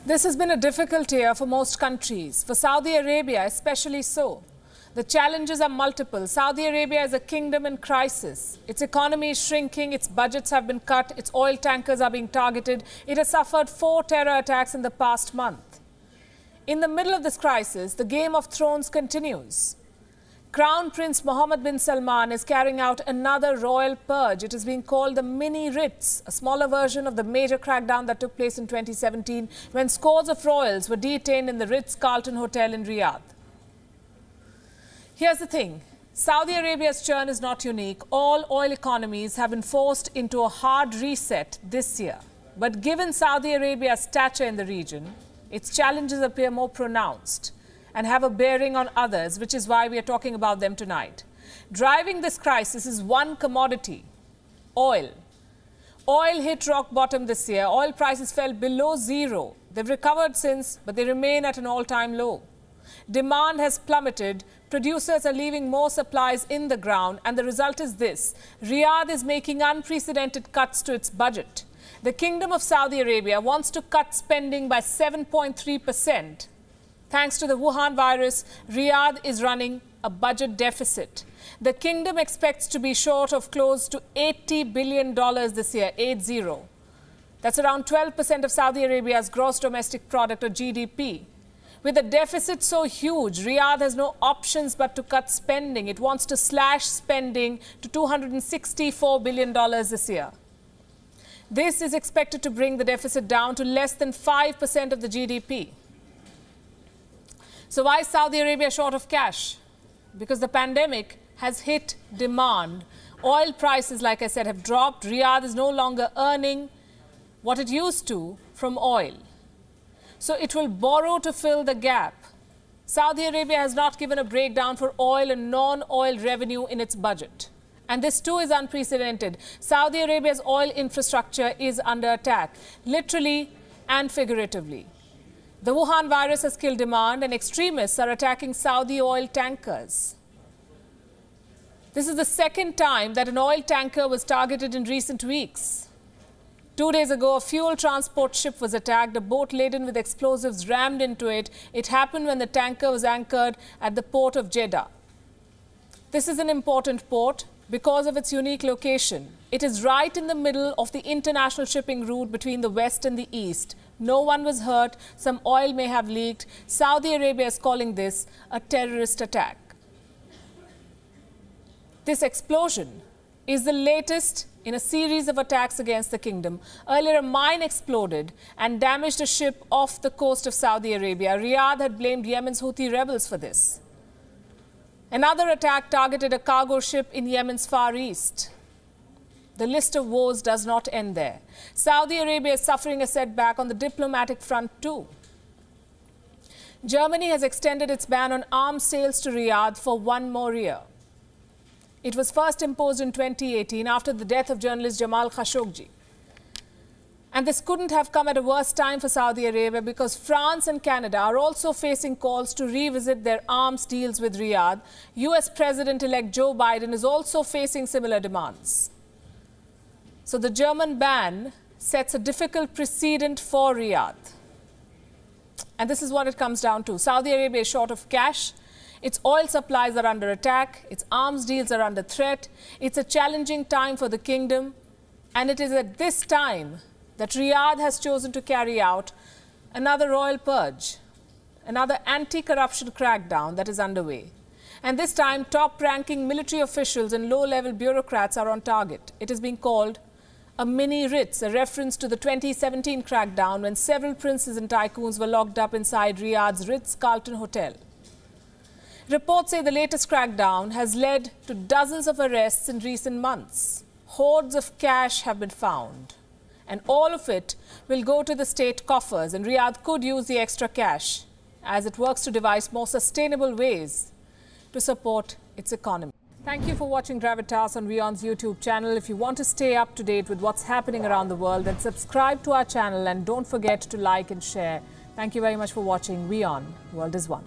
This has been a difficult year for most countries, for Saudi Arabia especially so. The challenges are multiple. Saudi Arabia is a kingdom in crisis. Its economy is shrinking, its budgets have been cut, its oil tankers are being targeted. It has suffered 4 terror attacks in the past month. In the middle of this crisis, the Game of Thrones continues. Crown Prince Mohammed bin Salman is carrying out another royal purge. It is being called the mini Ritz, a smaller version of the major crackdown that took place in 2017 when scores of royals were detained in the Ritz-Carlton Hotel in Riyadh. Here's the thing. Saudi Arabia's churn is not unique. All oil economies have been forced into a hard reset this year. But given Saudi Arabia's stature in the region, its challenges appear more pronounced and have a bearing on others, which is why we are talking about them tonight. Driving this crisis is one commodity: oil. Oil hit rock bottom this year. Oil prices fell below zero. They've recovered since, but they remain at an all-time low. Demand has plummeted. Producers are leaving more supplies in the ground, and the result is this: Riyadh is making unprecedented cuts to its budget. The Kingdom of Saudi Arabia wants to cut spending by 7.3%. Thanks to the Wuhan virus, Riyadh is running a budget deficit. The kingdom expects to be short of close to $80 billion this year, 80. That's around 12% of Saudi Arabia's gross domestic product, or GDP. With a deficit so huge, Riyadh has no options but to cut spending. It wants to slash spending to $264 billion this year. This is expected to bring the deficit down to less than 5% of the GDP. So why is Saudi Arabia short of cash? Because the pandemic has hit demand. Oil prices, like I said, have dropped. Riyadh is no longer earning what it used to from oil. So it will borrow to fill the gap. Saudi Arabia has not given a breakdown for oil and non-oil revenue in its budget. And this too is unprecedented. Saudi Arabia's oil infrastructure is under attack, literally and figuratively. The Wuhan virus has killed demand, and extremists are attacking Saudi oil tankers. This is the second time that an oil tanker was targeted in recent weeks. 2 days ago, a fuel transport ship was attacked. A boat laden with explosives rammed into it. It happened when the tanker was anchored at the port of Jeddah. This is an important port because of its unique location. It is right in the middle of the international shipping route between the west and the east. No one was hurt. Some oil may have leaked. Saudi Arabia is calling this a terrorist attack. This explosion is the latest in a series of attacks against the kingdom. Earlier, a mine exploded and damaged a ship off the coast of Saudi Arabia. Riyadh had blamed Yemen's Houthi rebels for this. Another attack targeted a cargo ship in Yemen's Far East. The list of woes does not end there. Saudi Arabia is suffering a setback on the diplomatic front too. Germany has extended its ban on arms sales to Riyadh for 1 more year. It was first imposed in 2018 after the death of journalist Jamal Khashoggi. And this couldn't have come at a worse time for Saudi Arabia, because France and Canada are also facing calls to revisit their arms deals with Riyadh. US President-elect Joe Biden is also facing similar demands. So the German ban sets a difficult precedent for Riyadh. And this is what it comes down to. Saudi Arabia is short of cash. Its oil supplies are under attack. Its arms deals are under threat. It's a challenging time for the kingdom. And it is at this time that Riyadh has chosen to carry out another royal purge, another anti-corruption crackdown that is underway. And this time, top-ranking military officials and low-level bureaucrats are on target. It is being called a mini Ritz, a reference to the 2017 crackdown when several princes and tycoons were locked up inside Riyadh's Ritz-Carlton Hotel. Reports say the latest crackdown has led to dozens of arrests in recent months. Hoards of cash have been found, and all of it will go to the state coffers, and Riyadh could use the extra cash as it works to devise more sustainable ways to support its economy. Thank you for watching Gravitas on WION's YouTube channel. If you want to stay up to date with what's happening around the world, then subscribe to our channel and don't forget to like and share. Thank you very much for watching WION. World is One.